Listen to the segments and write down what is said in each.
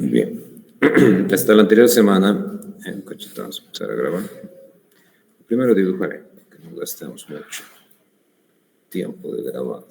Bien, hasta la anterior semana, vamos a empezar a grabar. Primero dibujaré, que no gastemos mucho tiempo de grabado.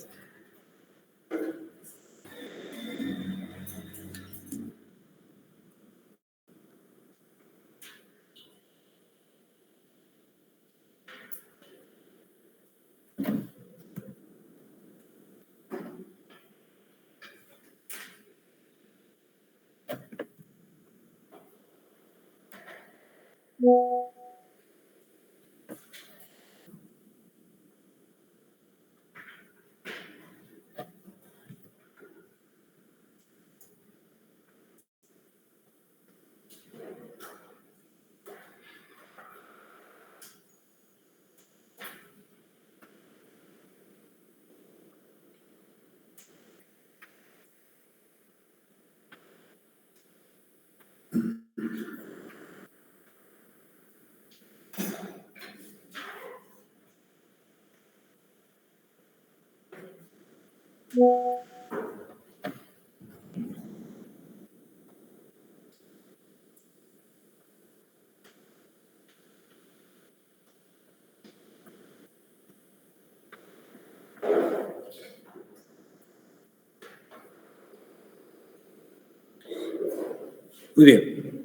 Muy bien,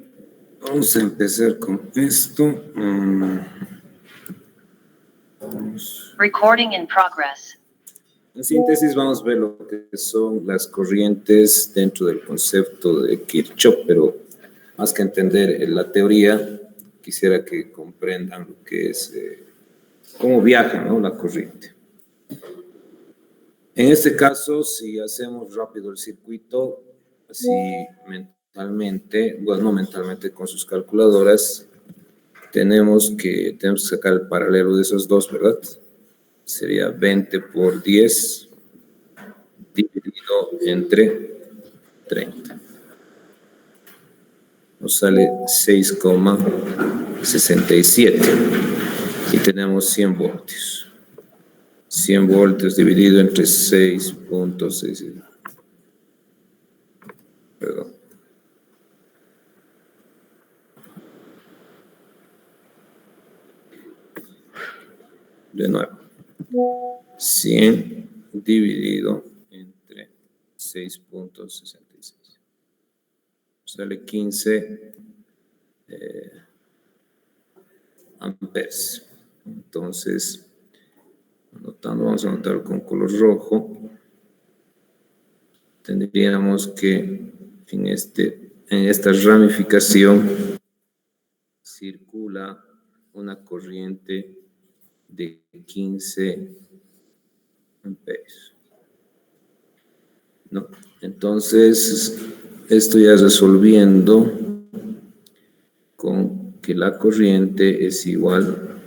vamos a empezar con esto. Recording in progress. En síntesis, vamos a ver lo que son las corrientes dentro del concepto de Kirchhoff, pero más que entender la teoría, quisiera que comprendan lo que es, cómo viaja, ¿no?, la corriente. En este caso, si hacemos rápido el circuito, así mentalmente, bueno, no mentalmente, con sus calculadoras, tenemos que sacar el paralelo de esos dos, ¿verdad? Sería 20 por 10 dividido entre 30. Nos sale 6,67 y tenemos 100 voltios. 100 voltios dividido entre 6.6. Perdón. De nuevo. 100 dividido entre 6.66. Sale 15 amperes. Entonces, vamos a anotar con color rojo. Tendríamos que en esta ramificación circula una corriente de 15 amperes. ¿No? Entonces, esto ya resolviendo con que la corriente es igual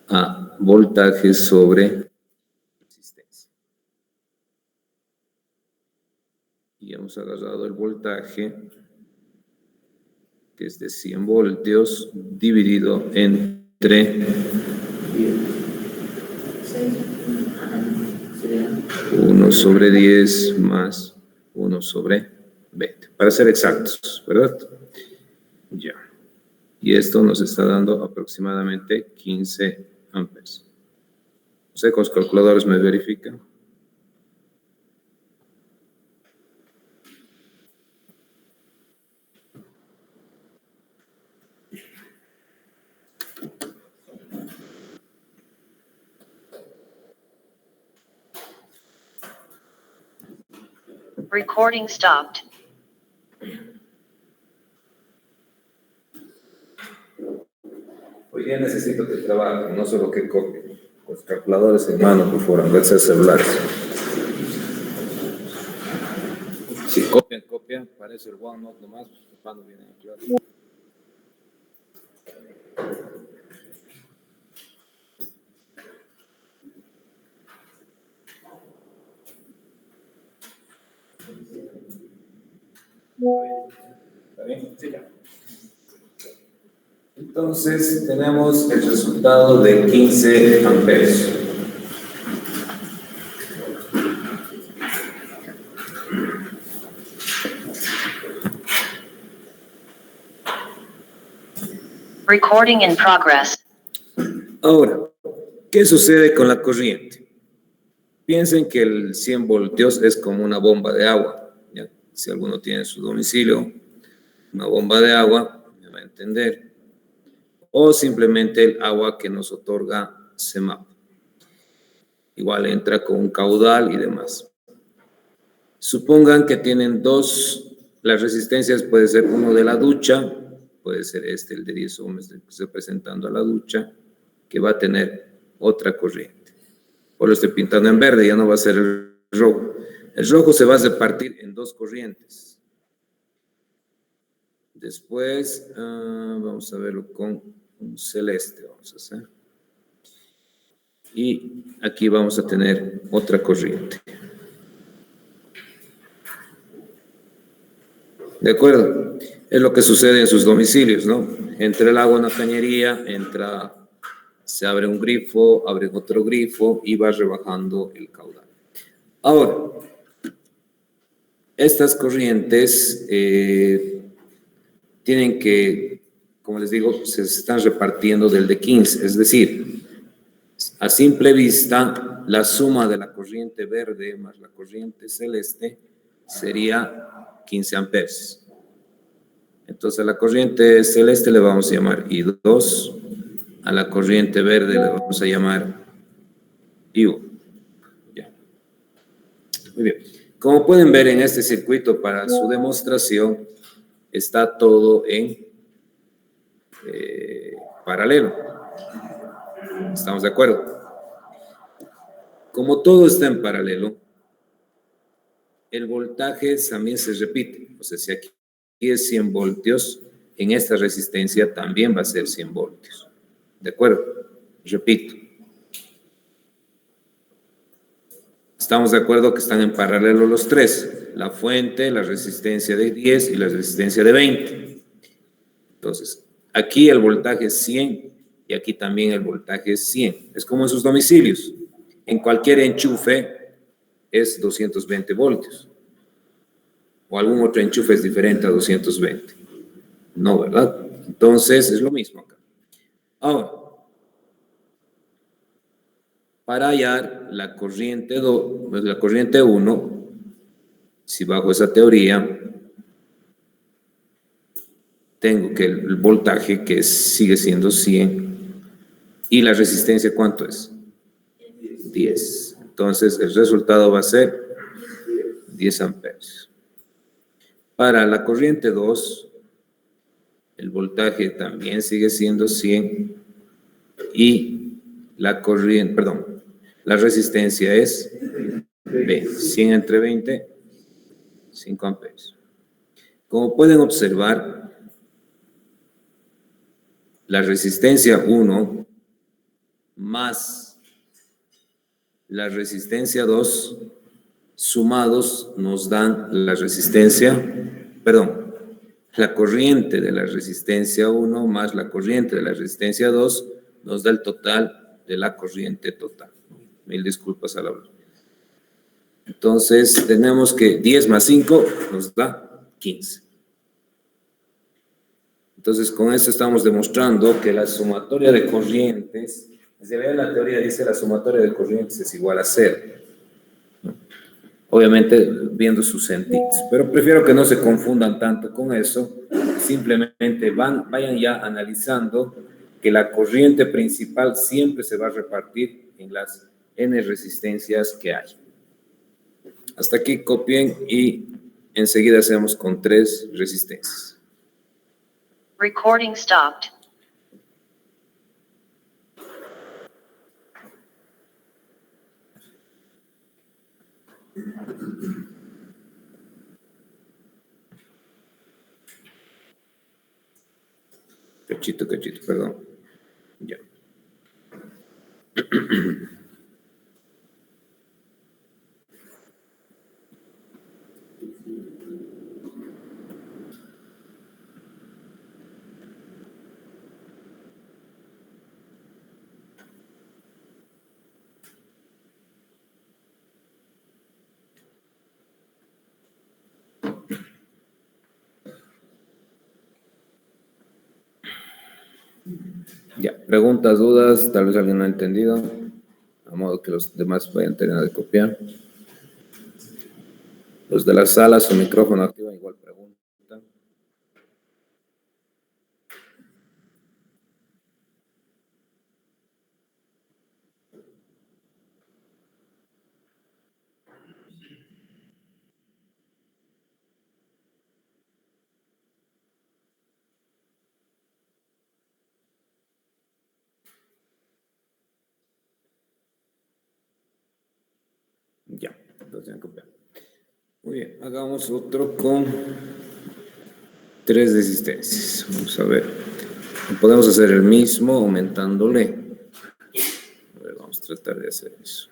a voltaje sobre resistencia. Y hemos agarrado el voltaje, que es de 100 voltios, dividido entre 1 sobre 10 más 1 sobre 20, para ser exactos, ¿verdad? Ya. Y esto nos está dando aproximadamente 15 amperes. No sé, con los calculadores me verifican. Recording stopped. Hoy día necesito que trabajen, no solo que copien. Los calculadores en mano, por favor, en vez de celulares. Si copian, parece el OneNote nomás, cuando vienen a clase. ¿Está bien? Sí, ya. Entonces, tenemos el resultado de 15 amperes. Recording in progress. Ahora, ¿qué sucede con la corriente? Piensen que el 100 voltios es como una bomba de agua, ¿ya? Si alguno tiene en su domicilio una bomba de agua, me va a entender. O simplemente el agua que nos otorga CEMAP. Igual entra con un caudal y demás. Supongan que tienen las resistencias puede ser uno de la ducha, puede ser el de 10 ohms que estoy presentando a la ducha, que va a tener otra corriente. Por lo estoy pintando en verde, ya no va a ser el rojo. El rojo se va a repartir en dos corrientes. Después, vamos a verlo con un celeste, vamos a hacer. Y aquí vamos a tener otra corriente. ¿De acuerdo? Es lo que sucede en sus domicilios, ¿no? Entra el agua en la cañería, se abre un grifo, abre otro grifo y va rebajando el caudal. Ahora, estas corrientes tienen que, como les digo, se están repartiendo del de 15, es decir, a simple vista, la suma de la corriente verde más la corriente celeste sería 15 amperes. Entonces a la corriente celeste le vamos a llamar I2, a la corriente verde le vamos a llamar I1. Ya. Muy bien. Como pueden ver en este circuito para su demostración, está todo en paralelo. ¿Estamos de acuerdo? Como todo está en paralelo, el voltaje también se repite. O sea, si aquí es 100 voltios, en esta resistencia también va a ser 100 voltios. ¿De acuerdo? Repito. Estamos de acuerdo que están en paralelo los tres. La fuente, la resistencia de 10 y la resistencia de 20. Entonces, aquí el voltaje es 100 y aquí también el voltaje es 100. Es como en sus domicilios. En cualquier enchufe es 220 voltios. O algún otro enchufe es diferente a 220. No, ¿verdad? Entonces, es lo mismo acá. Ahora, para hallar la corriente 1, si bajo esa teoría, tengo que el voltaje que sigue siendo 100 y la resistencia, ¿cuánto es? 10. Entonces, el resultado va a ser 10 amperes. Para la corriente 2, el voltaje también sigue siendo 100 y la resistencia es 20. 100 entre 20, 5 amperes. Como pueden observar, la resistencia 1 más la resistencia 2 sumados nos dan la corriente de la resistencia 1 más la corriente de la resistencia 2 nos da el total de la corriente total. Mil disculpas al hablar. Entonces, tenemos que 10 más 5 nos da 15. Entonces, con esto estamos demostrando que la sumatoria de corrientes, desde la teoría dice la sumatoria de corrientes es igual a 0. Obviamente viendo sus sentidos, pero prefiero que no se confundan tanto con eso, simplemente vayan ya analizando que la corriente principal siempre se va a repartir en las n resistencias que hay. Hasta aquí copien y enseguida hacemos con 3 resistencias. Recording stopped. Cachito, perdón. Ya. Ya, preguntas, dudas, tal vez alguien no ha entendido, a modo que los demás vayan teniendo de copiar. Los de la sala, su micrófono activo, igual preguntan. Ya, los tienen copiado. Muy bien, hagamos otro con 3 resistencias. Vamos a ver. Podemos hacer el mismo aumentándole. A ver, vamos a tratar de hacer eso.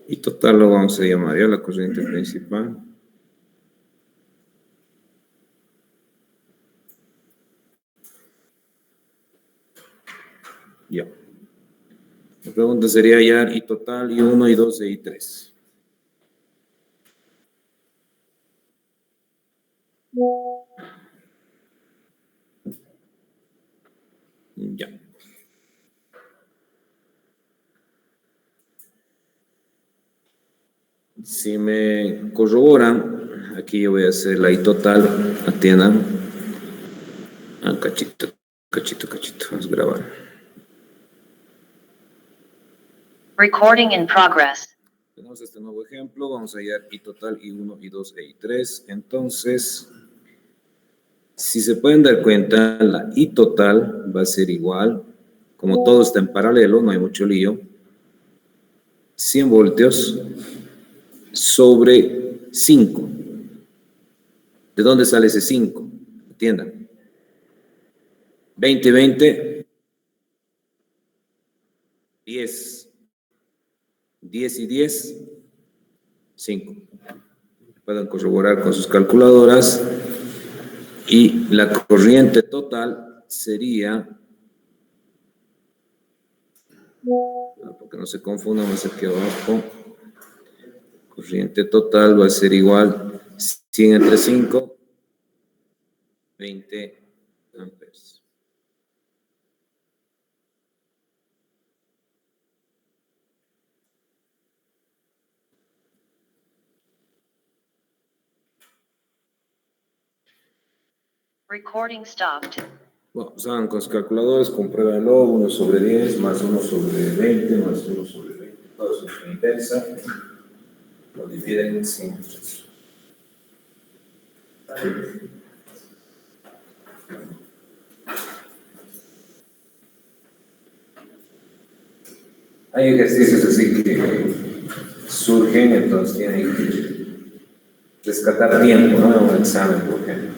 Y total lo vamos a llamar ya la corriente principal. Ya. La pregunta sería ya I total, I1, I2 e I3. Ya. Si me corroboran, aquí yo voy a hacer la I total, atiendan. Cachito, vamos a grabar. Recording in progress. Tenemos este nuevo ejemplo, vamos a hallar I total, I1, I2 e I3. Entonces, si se pueden dar cuenta, la I total va a ser igual, como todo está en paralelo, no hay mucho lío, 100 voltios sobre 5. ¿De dónde sale ese 5? Atiendan. 20, 20, 10. 10 y 10, 5. Pueden corroborar con sus calculadoras. Y la corriente total sería, porque no se confundan más aquí abajo, Corriente total va a ser igual 100 entre 5, 20 amperes. Recording stopped. Bueno, usaban con los calculadores, compruébenlo, 1 sobre 10 más 1 sobre 20 más 1 sobre 20, todo eso es inversa, lo dividen en 5. Hay ejercicios así que surgen, entonces tienen que rescatar tiempo, ¿no? En un examen, por ejemplo.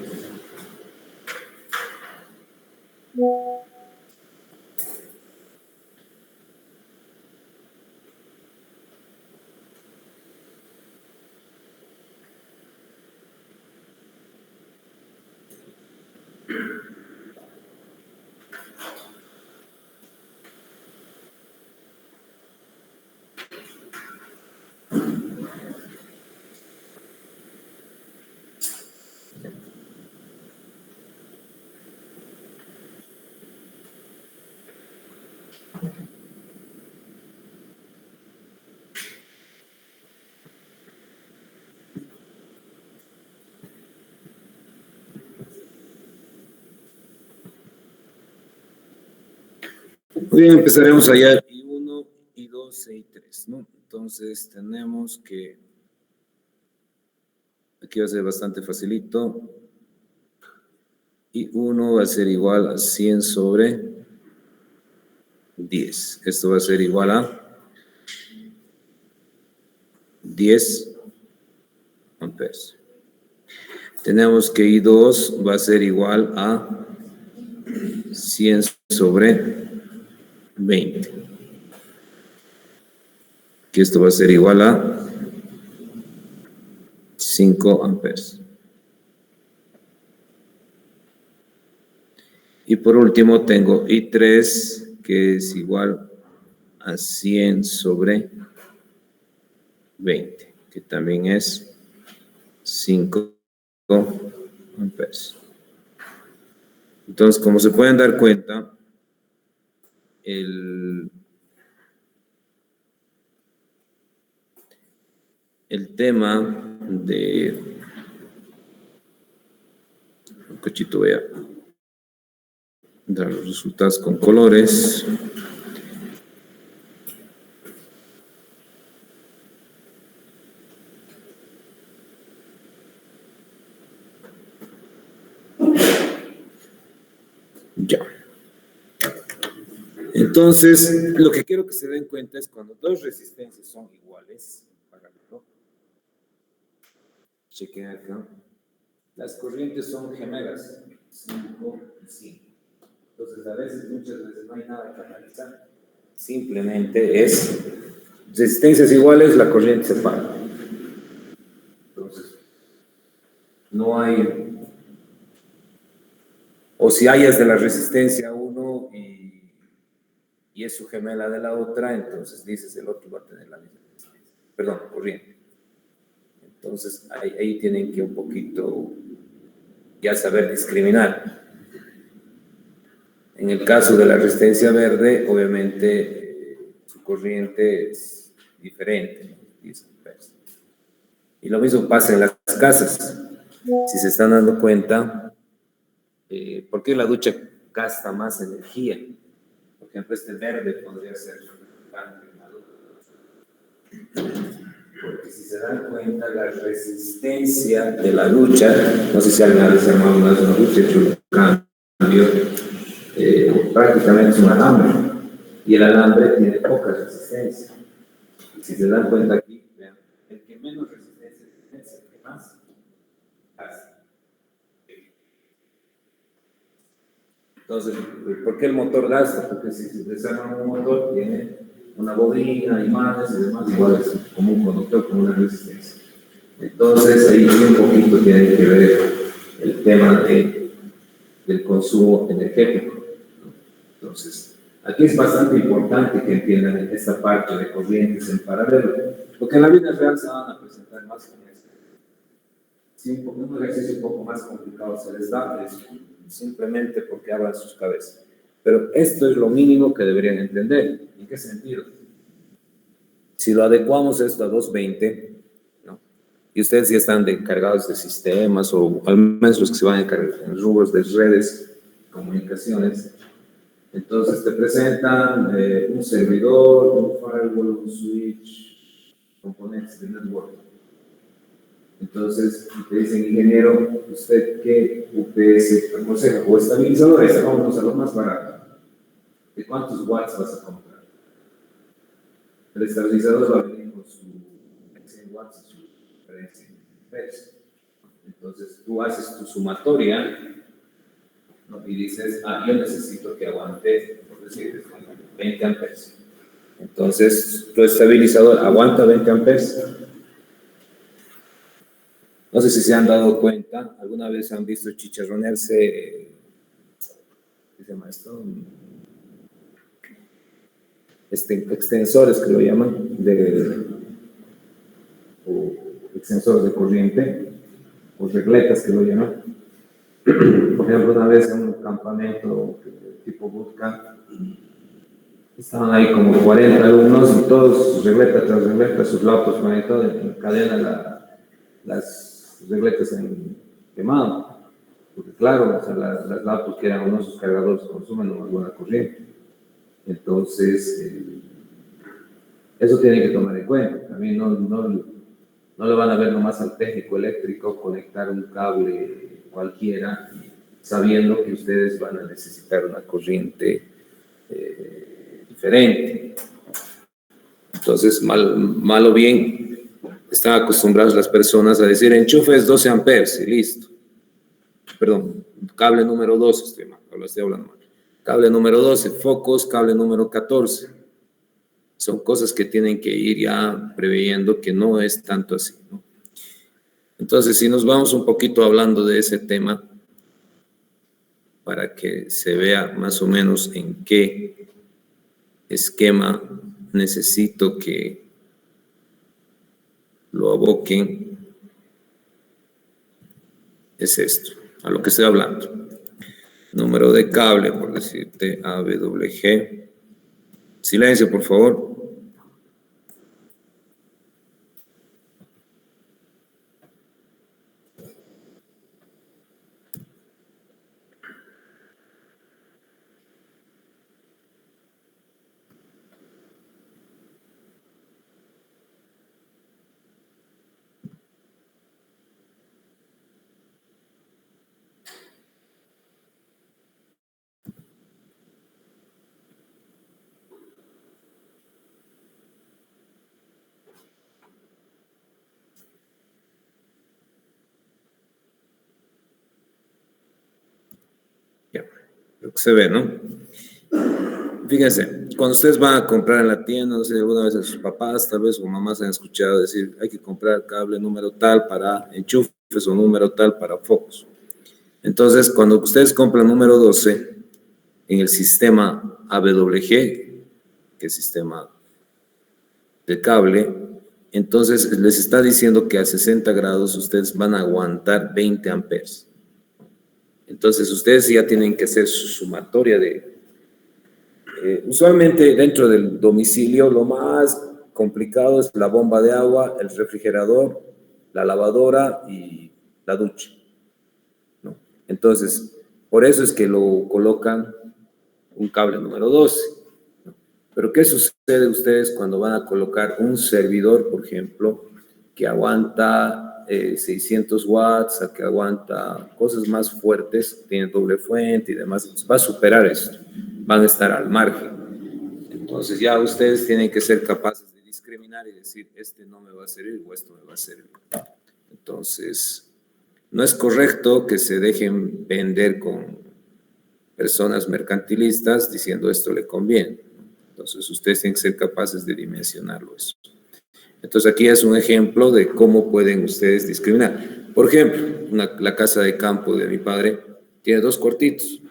Muy bien, empezaremos allá I1, I2, I3, ¿no? Entonces tenemos que, aquí va a ser bastante facilito, I1 va a ser igual a 100 sobre 10. Esto va a ser igual a 10 amperes. Tenemos que I2 va a ser igual a 100 sobre 20. Que esto va a ser igual a 5 amperes. Y por último tengo I3 que es igual a 100 sobre 20, que también es 5 amperes. Entonces, como se pueden dar cuenta, el tema de... Un cachito, voy a dar los resultados con colores. Ya. Entonces, lo que quiero que se den cuenta es cuando dos resistencias son iguales, chequen acá, las corrientes son gemelas, 5 y 5. Entonces, a veces, muchas veces no hay nada que analizar. Simplemente es resistencias iguales, la corriente se para. Entonces, no hay, o si hay es de la resistencia 1 y es su gemela de la otra, entonces dices el otro va a tener la misma resistencia. Perdón, corriente. Entonces, ahí tienen que un poquito ya saber discriminar. En el caso de la resistencia verde, obviamente su corriente es diferente, 10 amperes. Y lo mismo pasa en las casas. Si se están dando cuenta, ¿por qué la ducha gasta más energía? Por ejemplo, este verde podría ser porque si se dan cuenta, la resistencia de la ducha, no sé si alguien ha desarmado una ducha, hecho un cambio, prácticamente es un alambre, y el alambre tiene poca resistencia. Si se dan cuenta aquí, vean, el que menos resistencia tiene es el que más hace. Entonces, ¿por qué el motor gasta? Porque si se desarma un motor, tiene una bobina, imanes y demás, igual es como un conductor con una resistencia. Entonces, ahí un poquito tiene que ver el tema del consumo energético. Entonces, aquí es bastante importante que entiendan esta parte de corrientes en paralelo. Porque en la vida real se van a presentar más con esto. Si un ejercicio un poco más complicado se les da, es simplemente porque abran sus cabezas. Pero esto es lo mínimo que deberían entender. ¿En qué sentido? Si lo adecuamos esto a 220, ¿no? Y ustedes ya están encargados de sistemas, o al menos los que se van a encargar en rubros de redes, comunicaciones, entonces te presentan un servidor, un firewall, un switch, componentes de network. Entonces te dicen, ingeniero, ¿usted qué UPS aconseja? O estabilizadores, vamos a lo más barato. ¿De cuántos watts vas a comprar? El estabilizador va a venir con su 100 watts y su diferencia en peso. Entonces tú haces tu sumatoria, ¿no? Y dices, yo necesito que aguante, por decir, 20 amperes. Entonces tu estabilizador aguanta 20 amperes. No sé si se han dado cuenta, alguna vez han visto chicharronearse, ¿qué se llama esto? Extensores que lo llaman, o extensores de corriente, o regletas que lo llaman. Por ejemplo, una vez en un campamento tipo bootcamp, estaban ahí como 40 alumnos y todos, regleta tras regleta, sus laptops conectados en cadena, las regletas en quemado. Porque claro, o sea, las laptops que eran unos sus cargadores consumen una buena corriente. Entonces, eso tienen que tomar en cuenta. También no le van a ver nomás al técnico eléctrico conectar un cable cualquiera, sabiendo que ustedes van a necesitar una corriente diferente. Entonces, mal o bien, están acostumbrados las personas a decir, enchufe es 12 amperes y listo. Perdón, cable número 12, estoy hablando mal. Cable número 12, focos, cable número 14. Son cosas que tienen que ir ya preveyendo que no es tanto así, ¿no? Entonces, si nos vamos un poquito hablando de ese tema, para que se vea más o menos en qué esquema necesito que lo aboquen, es esto, a lo que estoy hablando. Número de cable, por decirte, AWG. Silencio, por favor. Ya, lo que se ve, ¿no? Fíjense, cuando ustedes van a comprar en la tienda, no sé, alguna vez a sus papás, tal vez o mamás han escuchado decir, hay que comprar cable número tal para enchufes o número tal para focos. Entonces, cuando ustedes compran número 12 en el sistema AWG, que es sistema de cable, entonces les está diciendo que a 60 grados ustedes van a aguantar 20 amperes. Entonces, ustedes ya tienen que hacer su sumatoria de... usualmente dentro del domicilio lo más complicado es la bomba de agua, el refrigerador, la lavadora y la ducha, ¿no? Entonces, por eso es que lo colocan un cable número 12, ¿no? Pero ¿qué sucede ustedes cuando van a colocar un servidor, por ejemplo, que aguanta 600 watts, que aguanta cosas más fuertes, tiene doble fuente y demás? Va a superar esto, van a estar al margen. Entonces ya ustedes tienen que ser capaces de discriminar y decir, este no me va a servir o esto me va a servir. Entonces, no es correcto que se dejen vender con personas mercantilistas diciendo esto le conviene. Entonces, ustedes tienen que ser capaces de dimensionarlo eso. Entonces, aquí es un ejemplo de cómo pueden ustedes discriminar. Por ejemplo, la casa de campo de mi padre tiene 2 cuartitos.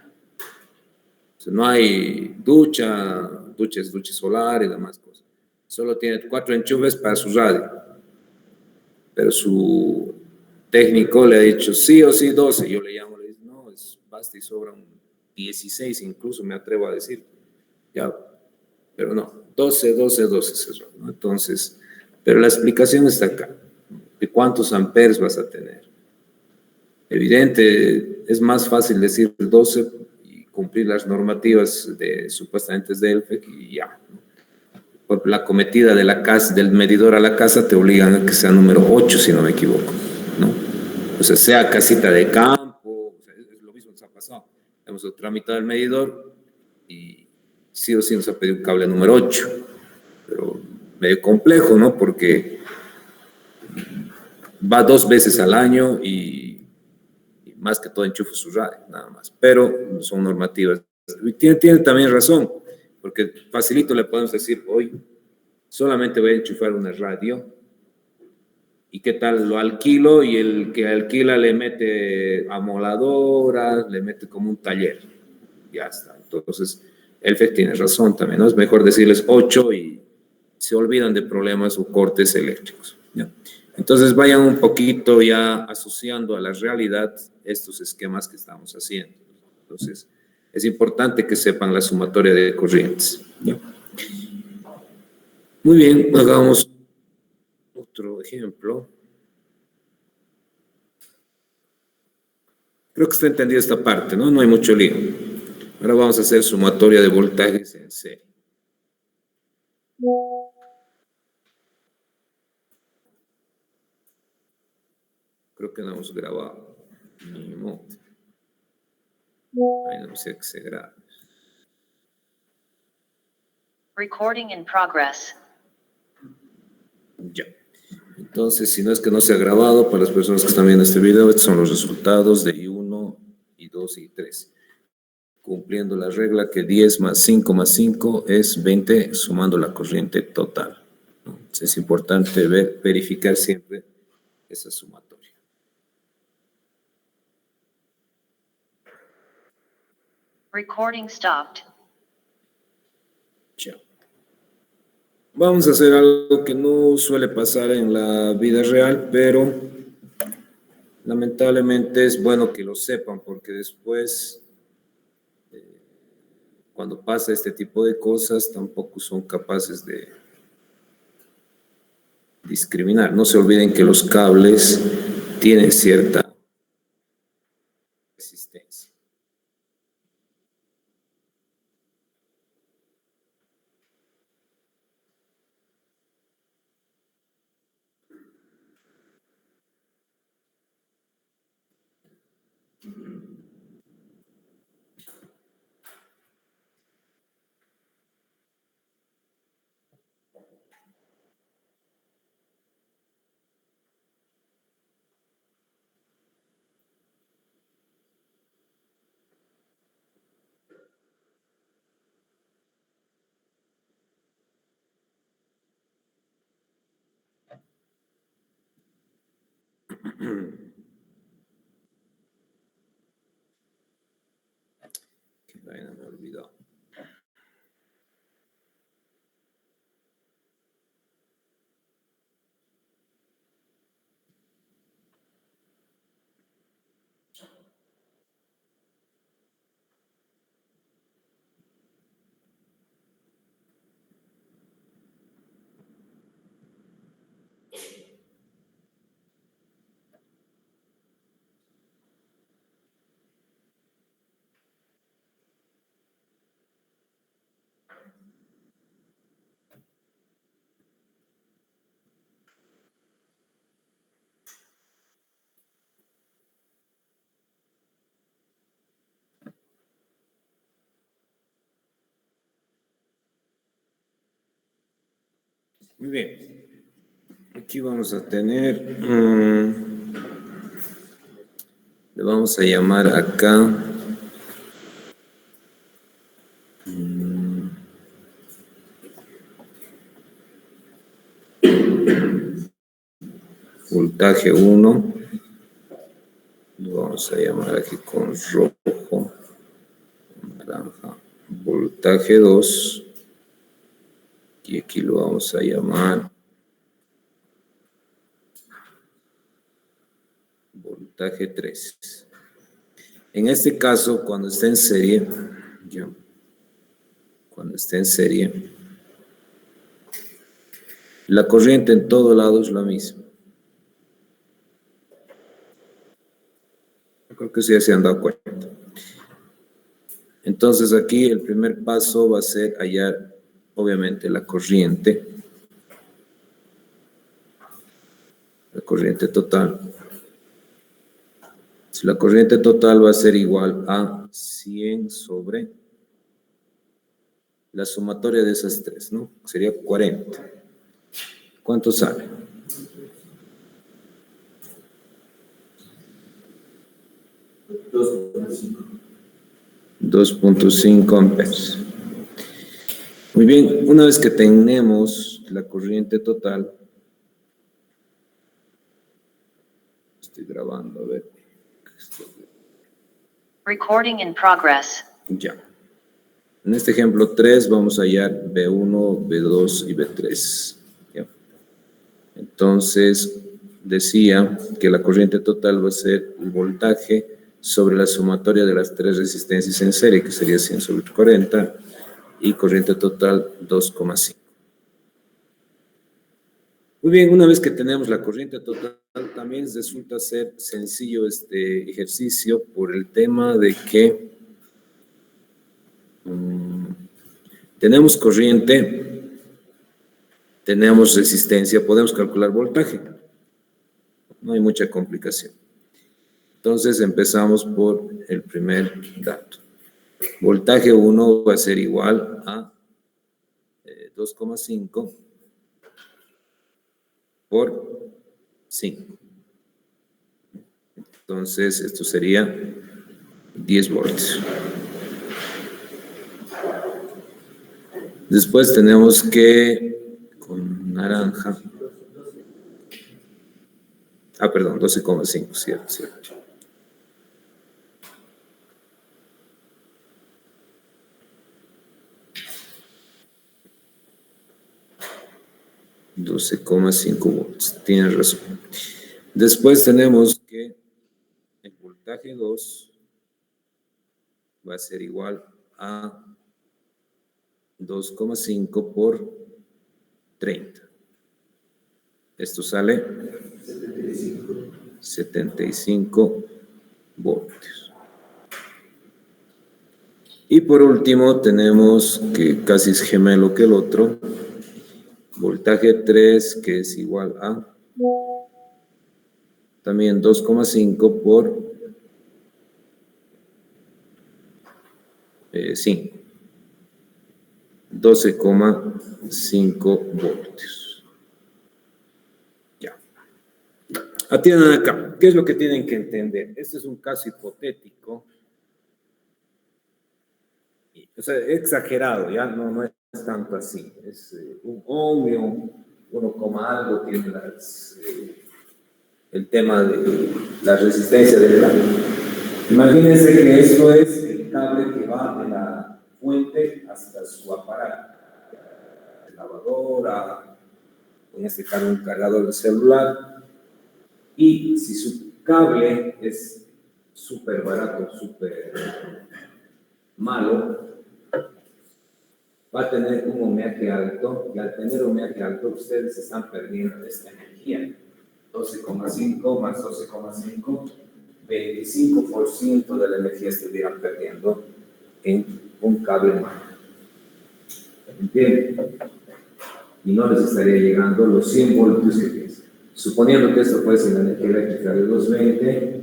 O sea, no hay ducha solar y demás cosas. solo tiene 4 enchufes para su radio, pero su técnico le ha dicho sí o sí 12. Yo le llamo, le digo, no, basta y sobran 16, incluso me atrevo a decir, ya, pero no, 12, 12, 12 cerró, ¿no? Entonces, pero la explicación está acá, de cuántos amperes vas a tener. Evidente, es más fácil decir 12 y cumplir las normativas supuestamente de ELFEC y ya, ¿no? Por la cometida de la casa, del medidor a la casa, te obligan a que sea número 8, si no me equivoco, ¿no? O sea casita de campo, o sea, es lo mismo que nos ha pasado. Hemos tramitado el medidor y sí o sí nos ha pedido un cable número 8, pero medio complejo, ¿no? Porque va 2 veces al año y más que todo enchufa su radio, nada más. Pero son normativas. Y tiene también razón, porque facilito le podemos decir, hoy solamente voy a enchufar una radio, y qué tal lo alquilo, y el que alquila le mete amoladoras, le mete como un taller, ya está. Entonces, el FEC tiene razón también, ¿no? Es mejor decirles 8 y se olvidan de problemas o cortes eléctricos, ¿ya? Entonces, vayan un poquito ya asociando a la realidad estos esquemas que estamos haciendo. Entonces, es importante que sepan la sumatoria de corrientes, ¿ya? Muy bien, hagamos otro ejemplo. Creo que está entendida esta parte, ¿no? No hay mucho lío. Ahora vamos a hacer sumatoria de voltajes en serie. Creo que no hemos grabado. Ni modo. Ahí no sé que se grabe. Recording in progress. Ya. Entonces, si no es que no se ha grabado, para las personas que están viendo este video, estos son los resultados de I1, I2 y I3. Cumpliendo la regla que 10 más 5 más 5 es 20, sumando la corriente total, ¿no? Entonces, es importante verificar siempre esa sumatoria. Recording stopped. Ya. Vamos a hacer algo que no suele pasar en la vida real, pero lamentablemente es bueno que lo sepan, porque después, cuando pasa este tipo de cosas, tampoco son capaces de discriminar. No se olviden que los cables tienen cierta resistencia. Qué vaina, me olvidó. Muy bien. Aquí vamos a tener, le vamos a llamar acá voltaje 1, lo vamos a llamar aquí con rojo, naranja, voltaje 2, y aquí lo vamos a llamar voltaje 3. En este caso, cuando esté en serie, ya, cuando esté en serie, la corriente en todo lado es la misma. Creo que sí ya se han dado cuenta. Entonces aquí el primer paso va a ser hallar, obviamente, la corriente total. Si la corriente total va a ser igual a 100 sobre la sumatoria de esas tres, ¿no? Sería 40. ¿Cuánto sale? 2.5 amperes. Muy bien, una vez que tenemos la corriente total, estoy grabando, a ver. Recording in progress. Ya. En este ejemplo 3 vamos a hallar B1, B2 y B3. ¿Ya? Entonces, decía que la corriente total va a ser el voltaje sobre la sumatoria de las tres resistencias en serie, que sería 100 sobre 40, y corriente total 2,5. Muy bien, una vez que tenemos la corriente total, también resulta ser sencillo este ejercicio por el tema de que tenemos corriente, tenemos resistencia, podemos calcular voltaje. No hay mucha complicación. Entonces empezamos por el primer dato. Voltaje 1 va a ser igual a 2,5 por 5. Entonces esto sería 10 voltios. Después tenemos que, con naranja, perdón, 12,5, cierto. 12,5 volts, tienes razón. Después tenemos que el voltaje 2 va a ser igual a 2,5 por 30. Esto sale 75 voltios. Y por último tenemos que casi es gemelo que el otro, voltaje 3, que es igual a también 2,5 por 5. 12,5 voltios. Ya. Atiendan acá. ¿Qué es lo que tienen que entender? Este es un caso hipotético. O sea, exagerado, ya no es tanto así. Es un ohmio, 1, algo tiene el tema de la resistencia del cable. Imagínense que esto es el cable que va de la fuente hasta su aparato. Lavadora, en este caso un cargador de celular. Y si su cable es súper barato, súper malo, va a tener un ohmiaje alto, y al tener ohmiaje alto ustedes están perdiendo esta energía. 12,5 más 12,5, 25% de la energía estuvieran perdiendo en un cable malo. ¿Entienden? Y no les estaría llegando los 100 voltios que piensan. Suponiendo que esto puede ser la energía eléctrica de 220,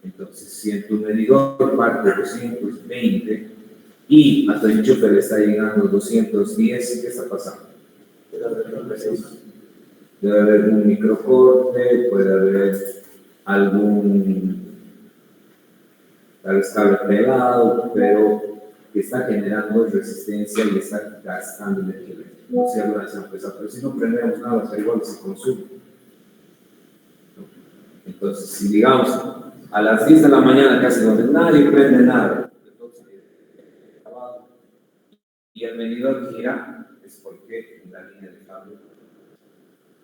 entonces si tu medidor parte de 220 y a tu enchufe le está llegando 210, ¿qué está pasando? Debe haber un microcorte, puede haber algún cable pegado, pero que está generando resistencia y está gastando energía eléctrica. No sé, alguna vez empezado, pero si no prendemos nada, o sea, igual se consume. Entonces, si digamos, a las 10 de la mañana casi donde nadie prende nada, y el medidor gira, es porque en la línea de cable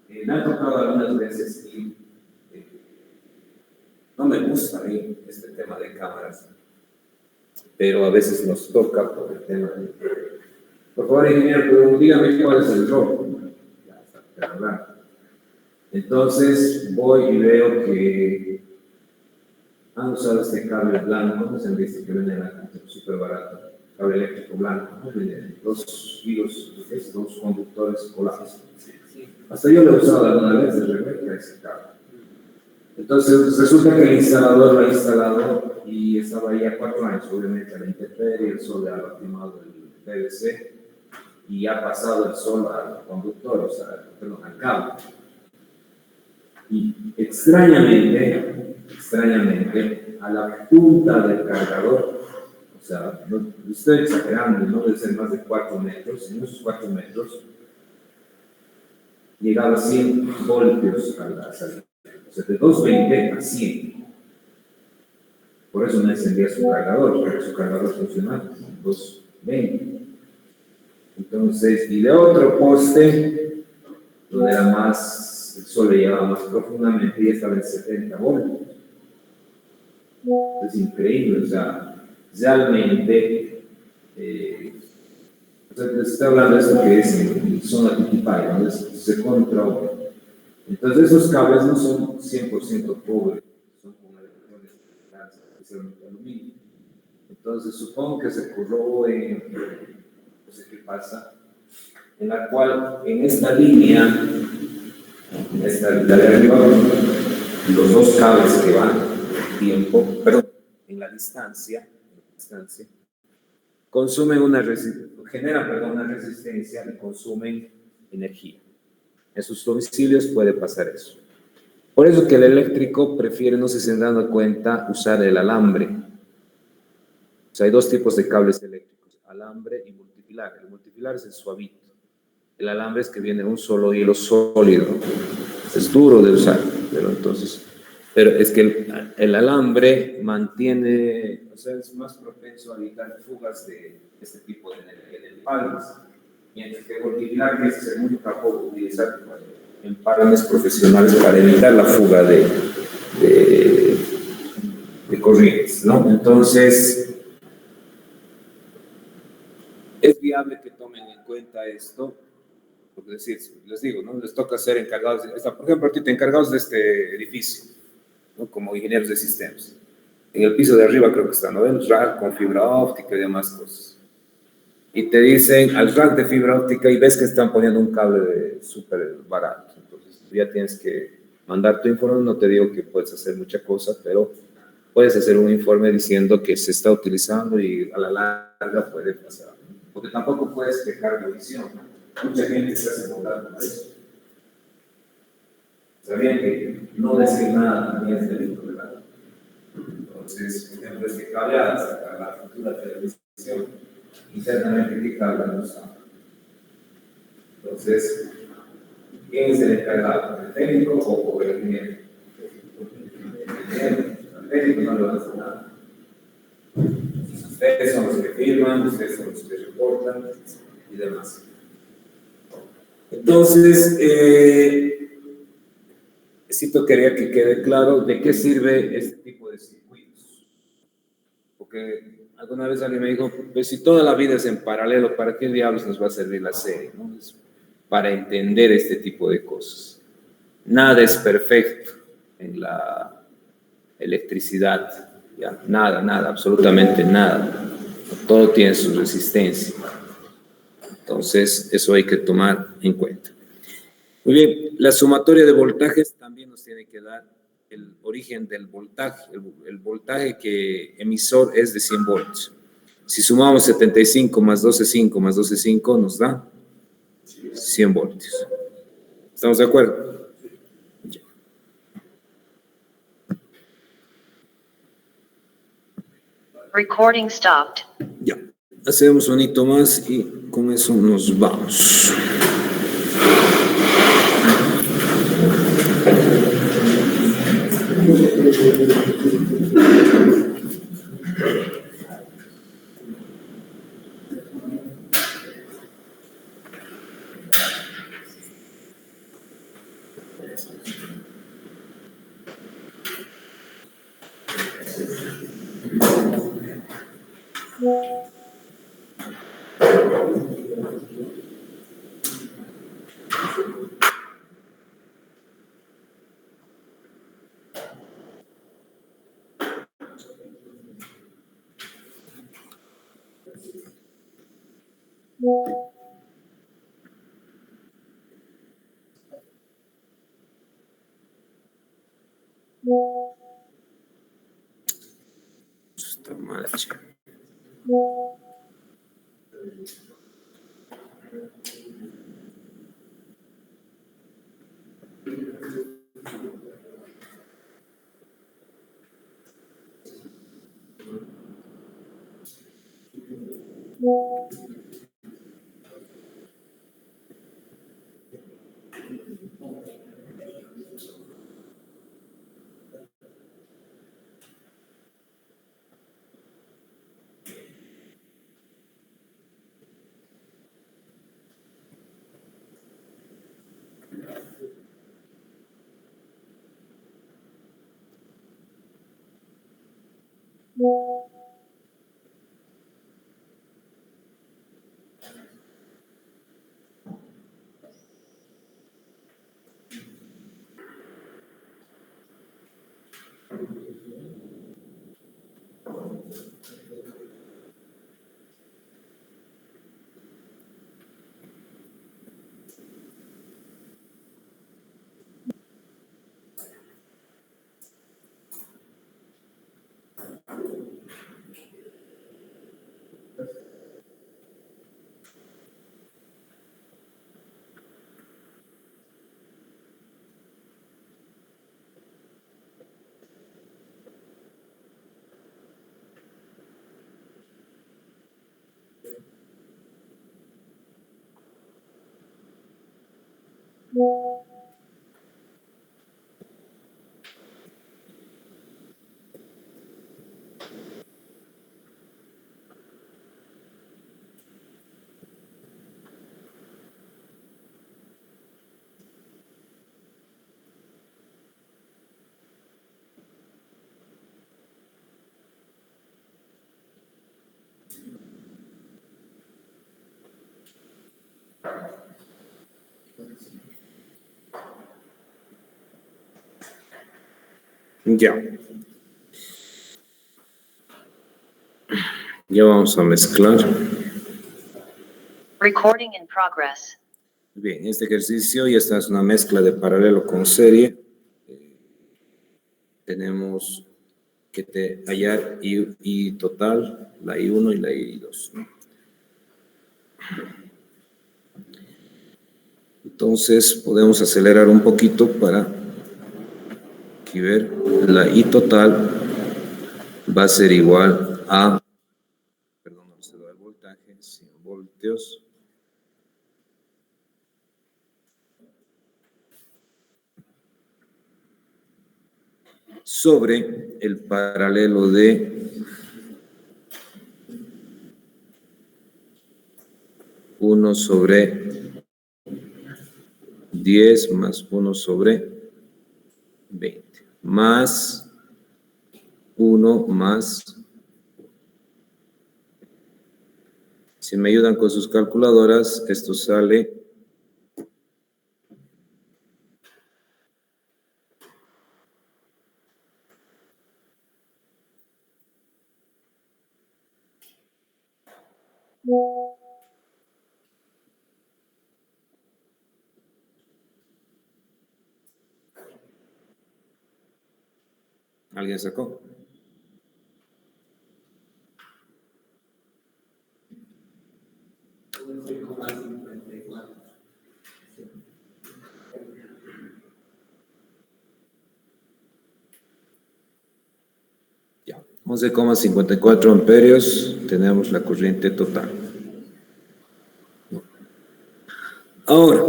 me han tocado algunas veces y no me gusta a mí este tema de cámaras, pero a veces nos toca por el tema de... Por favor, ingeniero, pero dígame cuál es el rol. Ya está, ¿verdad? Entonces voy y veo que han usado este cable blanco, no se han visto que venden acá, súper barato, cable eléctrico blanco, ¿no? Dos hilos, dos conductores colados. Hasta yo lo he usado alguna vez de Rebeca ese cable. Entonces resulta que el instalador lo ha instalado y estaba ahí a 4 años, obviamente a la intemperie, el sol le ha lastimado el PVC y ha pasado el sol al conductor, o sea, perdón, al cable. Y extrañamente, a la punta del cargador, o sea, no estoy exagerando, no debe ser más de 4 metros, en esos 4 metros llegaba a 100 voltios a la salida, o sea, de 220 a 100. Por eso no encendía su cargador, porque su cargador funcionaba, 220. Entonces, y de otro poste, donde era más, el sol le llegaba más profundamente y estaba en 70 voltios. Es increíble, o sea, realmente, les estoy hablando de esto que es en zona Tiquipay, donde se controla. Entonces, esos cables no son 100% pobres, son con electrones especialmente de aluminio. Entonces, supongo que se corrobo en, no sé qué pasa, en la cual, en esta línea de arriba, los dos cables que van en tiempo, perdón, en la distancia, consumen generan una resistencia y consumen energía. En sus domicilios puede pasar eso. Por eso que el eléctrico prefiere, no sé si se han dado cuenta, usar el alambre. O sea, hay dos tipos de cables eléctricos, alambre y multipilar. El multipilar es el suavito. El alambre es que viene un solo hilo sólido. Es duro de usar, pero es que el alambre mantiene, o sea, es más propenso a evitar fugas de este tipo de energía en empalmes. Mientras que el multipilar, que es muy capaz utilizar empalmes profesionales para evitar la fuga de corrientes, ¿no? Entonces, es viable que tomen en cuenta esto. Por decir, les digo, ¿no? Les toca ser encargados, por ejemplo, ahorita encargados de este edificio, ¿no? Como ingenieros de sistemas. En el piso de arriba creo que está, ¿no? El rack con fibra óptica y demás cosas. Y te dicen al rack de fibra óptica y ves que están poniendo un cable súper barato. Entonces tú ya tienes que mandar tu informe. No te digo que puedes hacer mucha cosa, pero puedes hacer un informe diciendo que se está utilizando y a la larga puede pasar. Porque tampoco puedes quejar de visión, ¿no? Mucha gente se hace volar por eso. Sabían que no decir nada también es delito, ¿verdad? Entonces, por ejemplo, este cable hasta la futura televisión, internamente que cable no usa. Entonces, ¿quién es el encargado? ¿El técnico o el ingeniero? El técnico no le va a hacer nada. Ustedes son los que firman, ustedes son los que reportan y demás. Entonces, Cito quería que quede claro de qué sirve este tipo de circuitos. Porque alguna vez alguien me dijo, pues si toda la vida es en paralelo, ¿para qué diablos nos va a servir la serie? ¿No? Es para entender este tipo de cosas. Nada es perfecto en la electricidad. ¿Ya? Nada, absolutamente nada. Todo tiene su resistencia. Entonces, eso hay que tomar en cuenta. Muy bien, la sumatoria de voltajes también nos tiene que dar el origen del voltaje. El voltaje que emisor es de 100 voltios. Si sumamos 75 más 12,5 más 12,5 nos da 100 voltios. ¿Estamos de acuerdo? Ya. Recording stopped. Ya. Hacemos un hito más y con eso nos vamos. Está mal hecho. Ya. Ya vamos a mezclar. Recording in progress. Bien, este ejercicio ya está, es una mezcla de paralelo con serie. Tenemos que hallar I total, la I1 y la I2, ¿no? Entonces podemos acelerar un poquito para aquí ver, la I total va a ser igual a, perdón, no se da el voltaje, 100 voltios sobre el paralelo de 1 sobre 10 más 1 sobre 20, más 1 más, si me ayudan con sus calculadoras, esto sale 'Alguien sacó? Ya, 11,54 amperios, tenemos la corriente total. Ahora,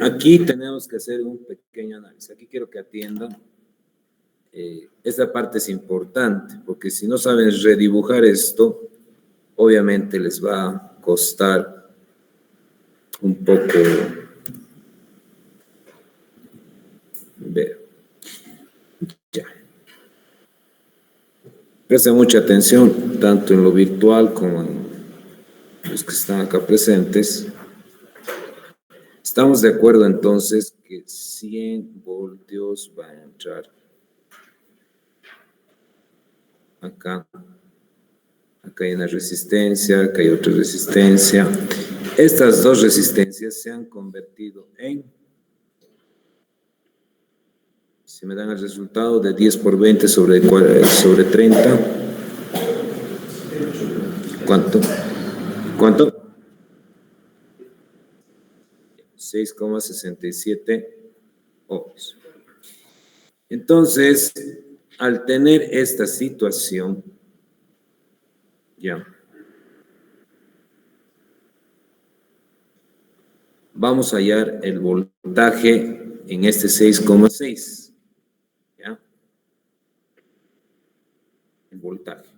aquí tenemos que hacer un pequeño análisis. Aquí quiero que atiendan. Esta parte es importante, porque si no saben redibujar esto, obviamente les va a costar un poco ver. Ya. Presten mucha atención, tanto en lo virtual como en los que están acá presentes. Estamos de acuerdo entonces que 100 voltios va a entrar acá. Acá hay una resistencia, acá hay otra resistencia. Estas dos resistencias se han convertido en, si me dan el resultado de 10 por 20 sobre 30, ¿cuánto? ¿Cuánto? 6,67 ohms. Entonces, al tener esta situación, ya, vamos a hallar el voltaje en este 6,6. ¿Ya? El voltaje.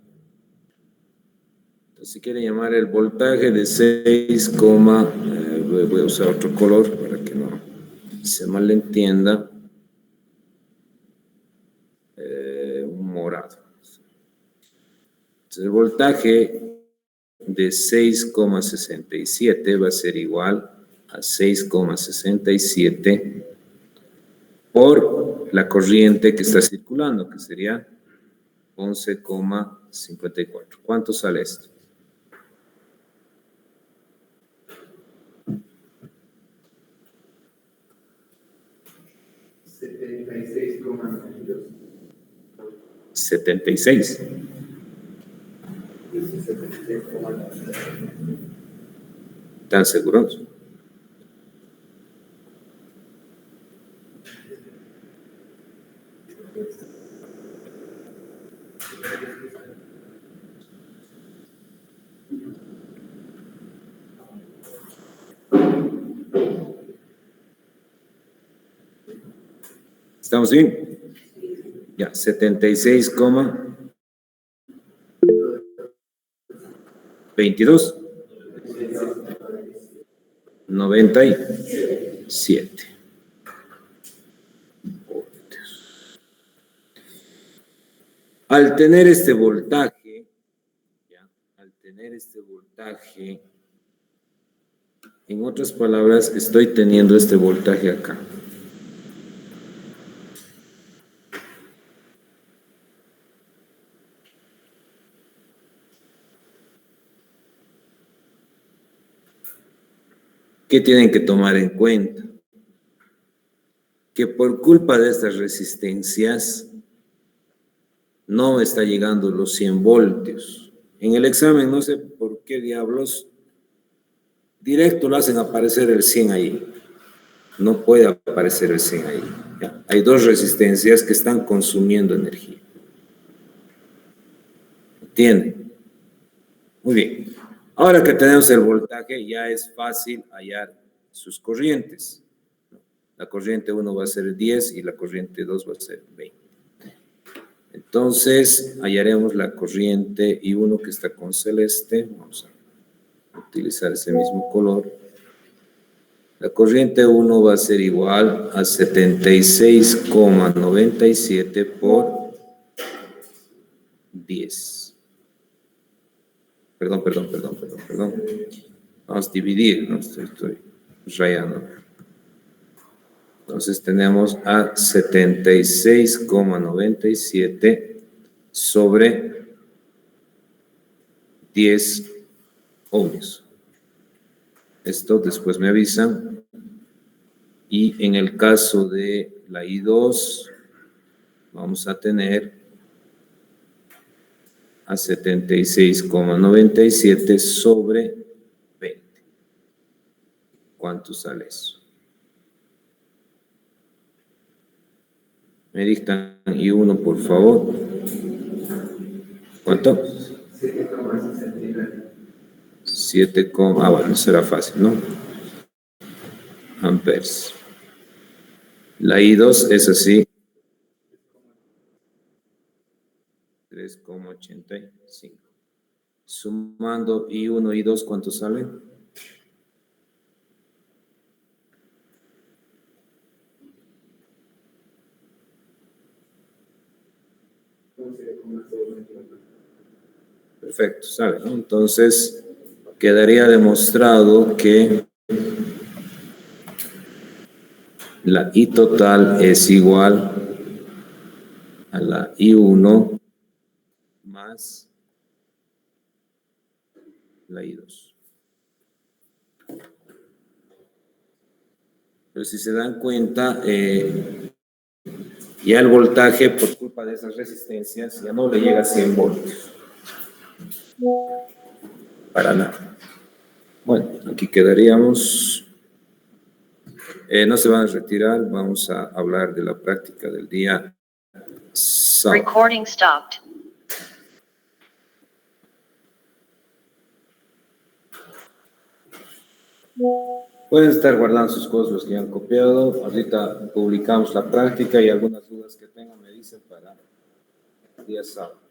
Entonces, si quiere llamar el voltaje de 6, voy a usar otro color para que no se malentienda. Un morado. Entonces, el voltaje de 6,67 va a ser igual a 6,67 por la corriente que está circulando, que sería 11,54. ¿Cuánto sale esto? ¿76? ¿Están seguros? ¿Estamos bien? Ya, 76,22. 97. Al tener este voltaje, en otras palabras, estoy teniendo este voltaje acá. ¿Qué tienen que tomar en cuenta? Que por culpa de estas resistencias no está llegando los 100 voltios. En el examen, no sé por qué diablos, directo lo hacen aparecer el 100 ahí. No puede aparecer el 100 ahí. ¿Ya? Hay dos resistencias que están consumiendo energía. ¿Entienden? Muy bien. Ahora que tenemos el voltaje, ya es fácil hallar sus corrientes. La corriente 1 va a ser 10 y la corriente 2 va a ser 20. Entonces, hallaremos la corriente I1 que está con celeste. Vamos a utilizar ese mismo color. La corriente 1 va a ser igual a 76,97 por 10. Perdón. Vamos a dividir, ¿no? Estoy rayando. Entonces tenemos a 76,97 sobre 10 ohmios. Esto después me avisan. Y en el caso de la I2, vamos a tener a 76,97 sobre 20. ¿Cuánto sale eso? Me dictan I1, por favor. ¿Cuánto? 7, bueno, será fácil, ¿no? Amperes. La I2 es así. 3,85. Sumando I1 y I2, ¿cuánto sale? Perfecto, sale, ¿no? Entonces, quedaría demostrado que la I total es igual a la I1 más la I2. Pero si se dan cuenta, ya el voltaje, por culpa de esas resistencias, ya no le llega a 100 voltios. Para nada. Bueno, aquí quedaríamos. No se van a retirar, vamos a hablar de la práctica del día sábado. Recording stopped. Pueden estar guardando sus cosas los que han copiado. Ahorita publicamos la práctica y algunas dudas que tengan me dicen para el día sábado.